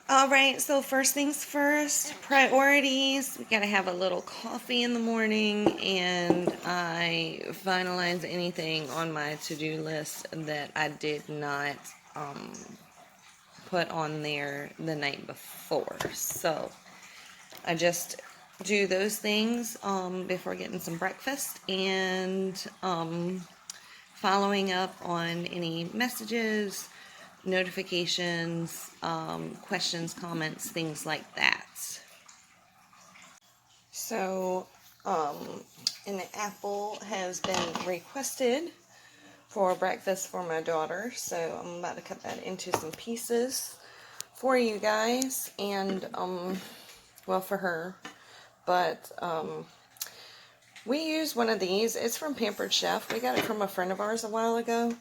Alright, so first things first, priorities. We gotta have a little coffee in the morning, and I finalize anything on my to-do list that I did not um, put on there the night before. So I just do those things before getting some breakfast, and following up on any messages, notifications, questions, comments, things like that. So, an apple has been requested for breakfast for my daughter, so I'm about to cut that into some pieces for you guys, and, well, for her, but, we use one of these. It's from Pampered Chef. We got it from a friend of ours a while ago.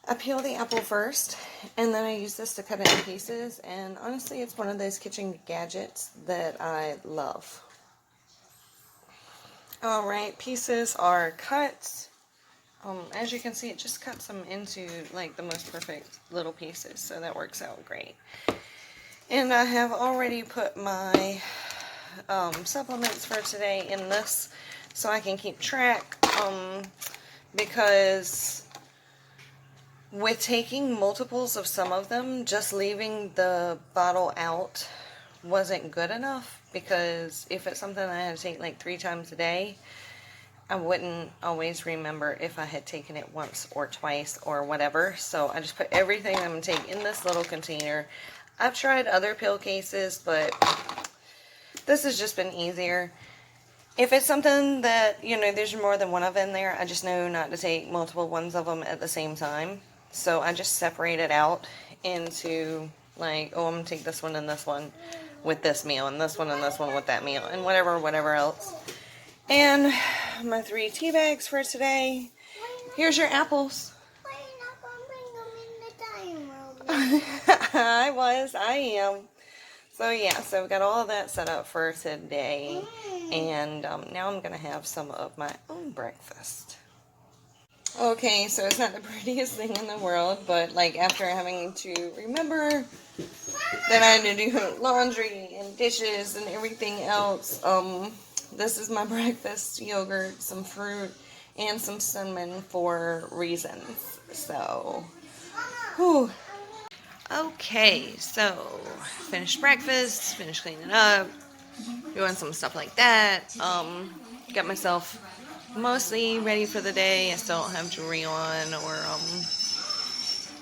I peel the apple first, and then I use this to cut it in pieces, and honestly, it's one of those kitchen gadgets that I love. Alright, pieces are cut. As you can see, it just cuts them into like the most perfect little pieces, so that works out great. And I have already put my supplements for today in this, so I can keep track, because with taking multiples of some of them, just leaving the bottle out wasn't good enough, because if it's something I had to take like 3 times a day, I wouldn't always remember if I had taken it once or twice or whatever. So I just put everything I'm going to take in this little container. I've tried other pill cases, but this has just been easier. If it's something that, you know, there's more than one of in there, I just know not to take multiple ones of them at the same time. So I just separate it out into, like, oh, I'm going to take this one and this one with this meal, and this one and this one with that meal, and whatever else. And my 3 tea bags for today. Here's your apples. Why are you not going to bring them in the dining room? I am. So yeah, so I've got all of that set up for today. And now I'm going to have some of my own breakfast. Okay, so it's not the prettiest thing in the world, but like after having to remember that I had to do laundry and dishes and everything else, this is my breakfast: yogurt, some fruit, and some cinnamon for reasons. So, whew. Okay, so finished breakfast, finished cleaning up, doing some stuff like that. Got myself mostly ready for the day. I still don't have jewelry on or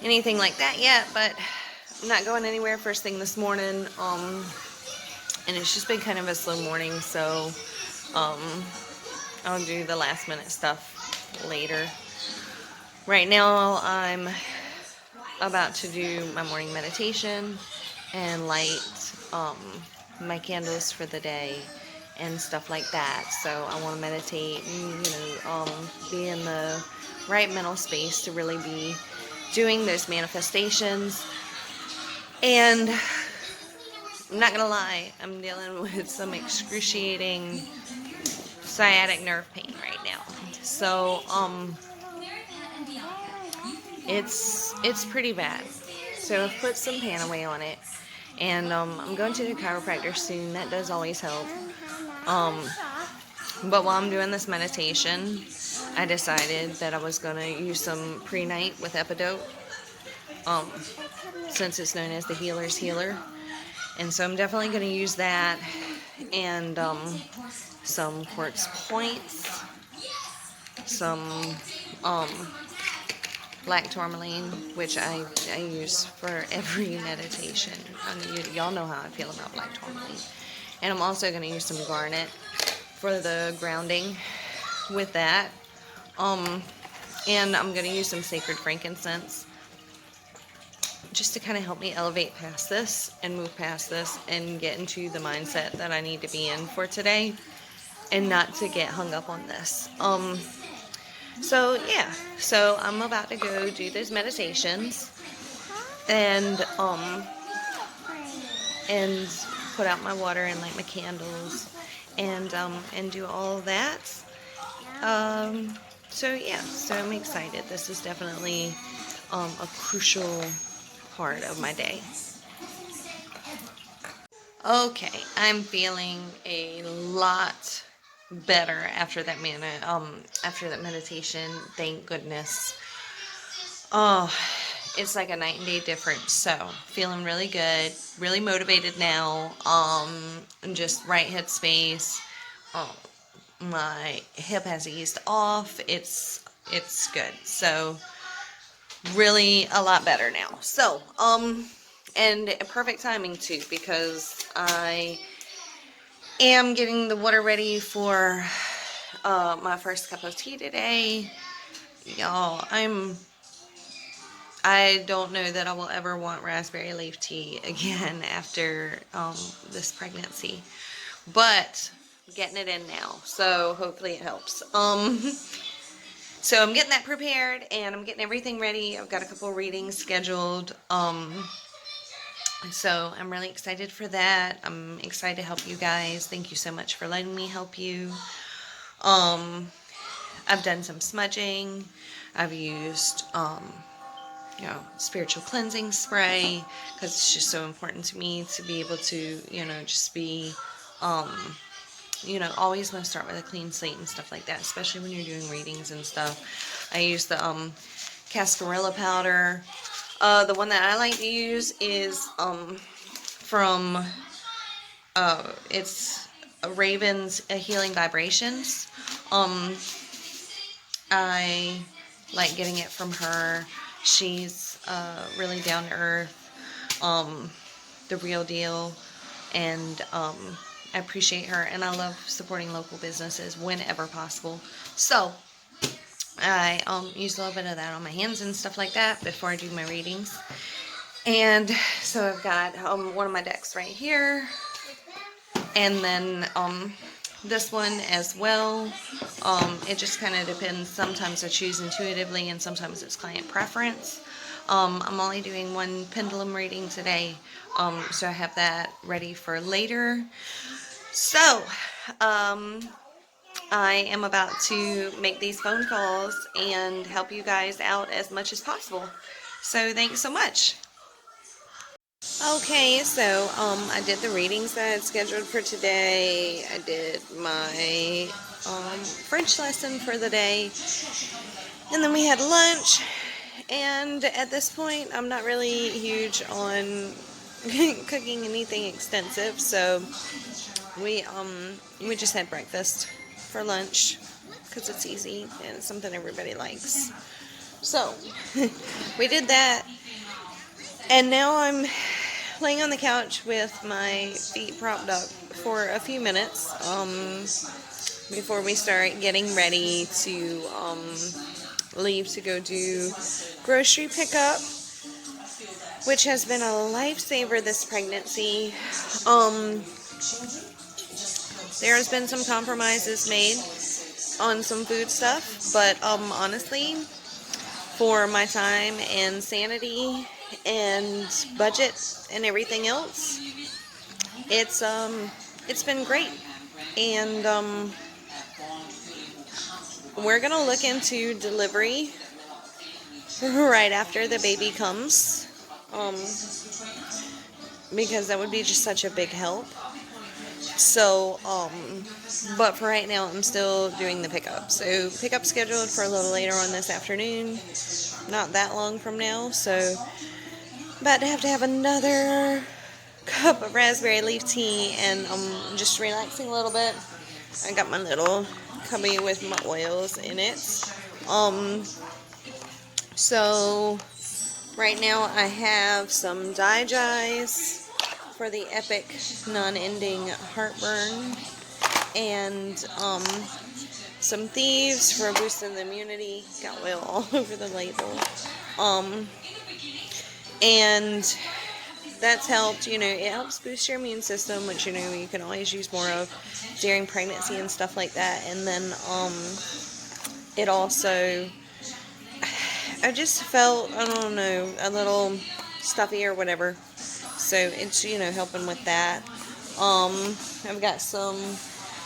anything like that yet, but I'm not going anywhere first thing this morning. And it's just been kind of a slow morning, so I'll do the last minute stuff later. Right now I'm about to do my morning meditation and light my candles for the day and stuff like that. So I want to meditate and, be in the right mental space to really be doing those manifestations. And I'm not gonna lie, I'm dealing with some excruciating sciatic nerve pain right now. So it's pretty bad. So I've put some Panaway on it, and I'm going to the chiropractor soon. That does always help. But while I'm doing this meditation, I decided that I was going to use some pre-night with Epidote, since it's known as the healer's healer. And so I'm definitely going to use that, and some quartz points, some black tourmaline, which I use for every meditation. I mean, y'all know how I feel about black tourmaline. And I'm also going to use some garnet for the grounding with that. And I'm going to use some sacred frankincense just to kind of help me elevate past this and move past this and get into the mindset that I need to be in for today, and not to get hung up on this. So yeah, so I'm about to go do those meditations and put out my water and light my candles and do all of that. So yeah, so I'm excited. This is definitely a crucial part of my day. Okay, I'm feeling a lot better after that after that meditation. Thank goodness. Oh, it's like a night and day difference. So, feeling really good, really motivated now. Just right headspace. Um, my hip has eased off. It's good. So, really a lot better now. So, and perfect timing too, because I am getting the water ready for my first cup of tea today. Y'all, I don't know that I will ever want raspberry leaf tea again after this pregnancy, but getting it in now, so hopefully it helps. So I'm getting that prepared and I'm getting everything ready. I've got a couple readings scheduled. So I'm really excited for that. I'm excited to help you guys. Thank you so much for letting me help you. I've done some smudging. I've used, spiritual cleansing spray, because it's just so important to me to be able to, just be, always want to start with a clean slate and stuff like that, especially when you're doing readings and stuff. I use the cascarilla powder. The one that I like to use is from it's Raven's Healing Vibrations. I like getting it from her. She's really down to earth, the real deal, and I appreciate her, and I love supporting local businesses whenever possible. So I use a little bit of that on my hands and stuff like that before I do my readings. And so I've got one of my decks right here, and then this one as well. It just kind of depends. Sometimes I choose intuitively and sometimes it's client preference. I'm only doing one pendulum reading today, so I have that ready for later. So, I am about to make these phone calls and help you guys out as much as possible. So, thanks so much. Okay, so I did the readings that I had scheduled for today. I did my French lesson for the day, and then we had lunch. And at this point, I'm not really huge on cooking anything extensive, so we just had breakfast for lunch because it's easy and it's something everybody likes. So we did that, and now I'm laying on the couch with my feet propped up for a few minutes before we start getting ready to leave to go do grocery pickup, which has been a lifesaver this pregnancy. There has been some compromises made on some food stuff, but honestly, for my time and sanity and budget and everything else, it's been great. And we're gonna look into delivery right after the baby comes, because that would be just such a big help. So but for right now, I'm still doing the pickup. So pickup scheduled for a little later on this afternoon, not that long from now. So about to have another cup of raspberry leaf tea, and I'm just relaxing a little bit. I got my little cubby with my oils in it. So right now I have some Digize for the epic non-ending heartburn, and some Thieves for boosting the immunity. Got oil all over the label. And that's helped, it helps boost your immune system, which, you can always use more of during pregnancy and stuff like that. And then, it also, I just felt, I don't know, a little stuffy or whatever. So it's, helping with that. I've got some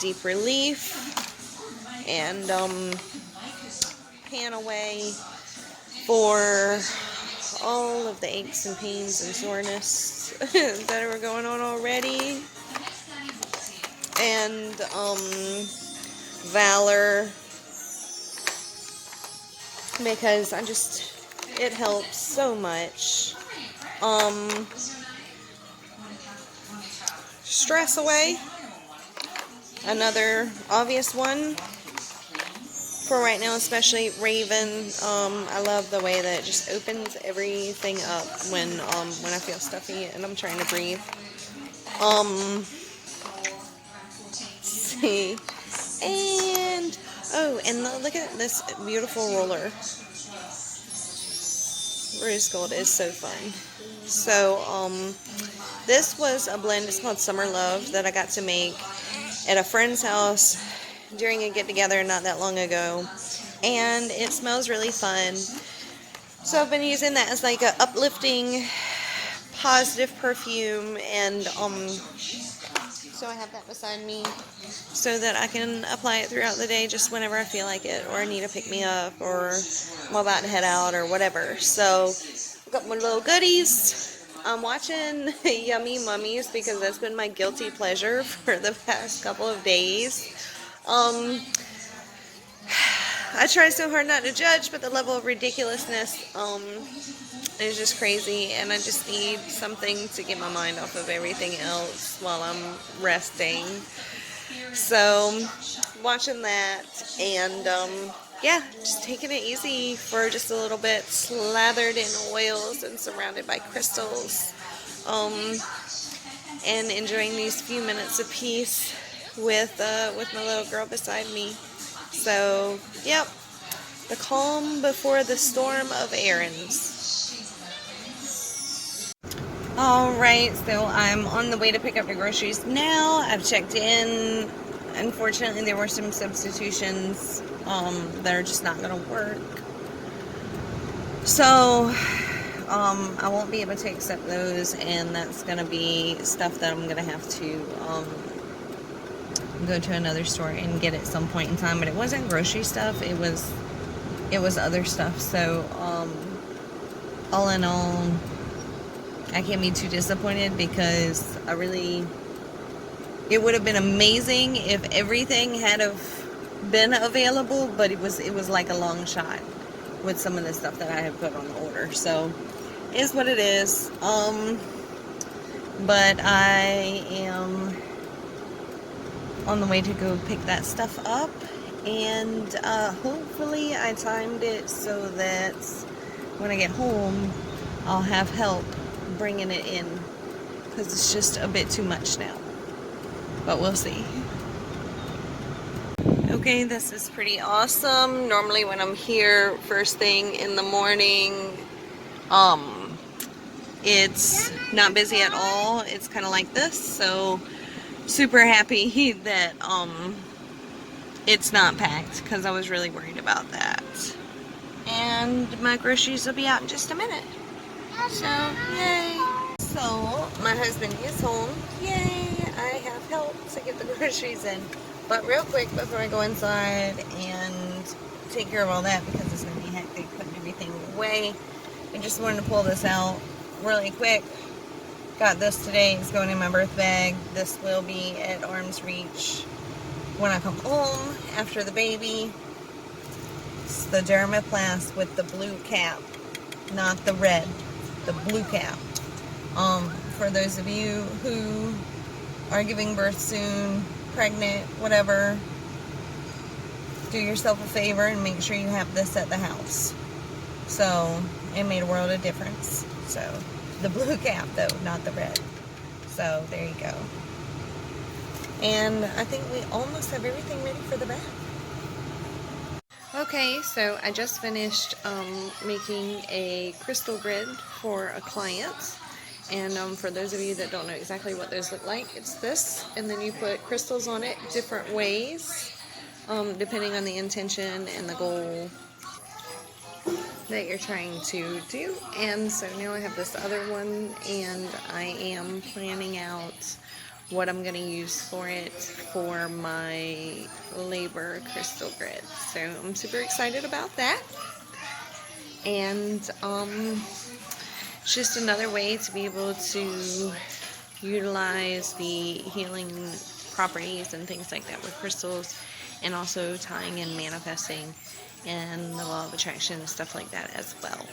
Deep Relief and, Pan Away for all of the aches and pains and soreness that were going on already. And Valor, because it helps so much. Stress away, another obvious one for right now, especially Raven. I love the way that it just opens everything up when I feel stuffy and I'm trying to breathe. See, and look at this beautiful roller. Rose gold is so fun. So this was a blend. It's called Summer Love that I got to make at a friend's house during a get-together not that long ago, and it smells really fun. So I've been using that as like a uplifting, positive perfume, and so I have that beside me so that I can apply it throughout the day just whenever I feel like it, or I need to pick me up, or I'm about to head out, or whatever. So I've got my little goodies. I'm watching Yummy Mummies because that's been my guilty pleasure for the past couple of days. I try so hard not to judge, but the level of ridiculousness is just crazy, and I just need something to get my mind off of everything else while I'm resting. So watching that, and yeah, just taking it easy for just a little bit, slathered in oils and surrounded by crystals, and enjoying these few minutes of peace with my little girl beside me. So yep, the calm before the storm of errands. Alright, so I'm on the way to pick up the groceries now. I've checked in. Unfortunately, there were some substitutions that are just not going to work. So, I won't be able to accept those, and that's going to be stuff that I'm going to have to go to another store and get at some point in time. But it wasn't grocery stuff, it was other stuff. So, all in all, I can't be too disappointed because it would have been amazing if everything had have been available, but it was like a long shot with some of the stuff that I had put on the order. So it is what it is. But I am on the way to go pick that stuff up, and hopefully I timed it so that when I get home I'll have help bringing it in, because it's just a bit too much now, but we'll see. Okay, this is pretty awesome. Normally when I'm here first thing in the morning, it's not busy at all. It's kind of like this, so super happy that it's not packed, because I was really worried about that. And my groceries will be out in just a minute. So, yay. So, my husband is home. Yay, I have help to get the groceries in. But real quick, before I go inside and take care of all that, because it's going to be hectic putting everything away, I just wanted to pull this out really quick. Got this today. It's going in my birth bag. This will be at arm's reach when I come home after the baby. It's the Dermaplast with the blue cap, not the red. The blue cap. For those of you who are giving birth soon, pregnant, whatever, do yourself a favor and make sure you have this at the house. So it made a world of difference. So the blue cap though, not the red. So there you go. And I think we almost have everything ready for the bath. Okay, so I just finished making a crystal grid for a client, and for those of you that don't know exactly what those look like, it's this, and then you put crystals on it different ways, depending on the intention and the goal that you're trying to do. And so now I have this other one, and I am planning out what I'm going to use for it for my labor crystal grid. So I'm super excited about that. And It's just another way to be able to utilize the healing properties and things like that with crystals, and also tying in manifesting and the law of attraction and stuff like that as well.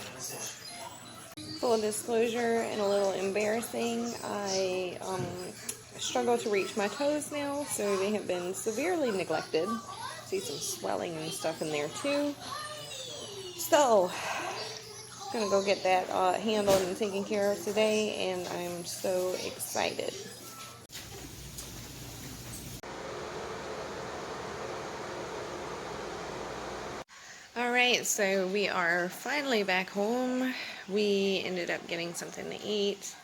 Full disclosure and a little embarrassing, I struggle to reach my toes now, so they have been severely neglected. See some swelling and stuff in there too. So, gonna go get that handled and taken care of today, and I'm so excited. Alright, so we are finally back home. We ended up getting something to eat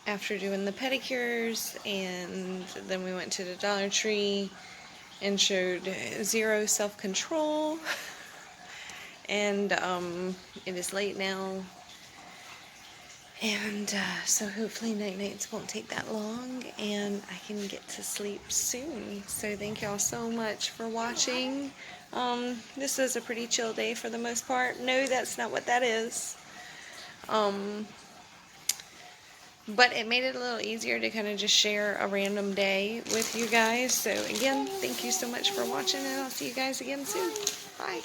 after doing the pedicures, and then we went to the Dollar Tree and showed zero self-control. And it is late now, and so hopefully nights won't take that long, and I can get to sleep soon. So thank y'all so much for watching. This is a pretty chill day for the most part. No, that's not what that is. But it made it a little easier to kind of just share a random day with you guys. So again, thank you so much for watching, and I'll see you guys again soon. Bye.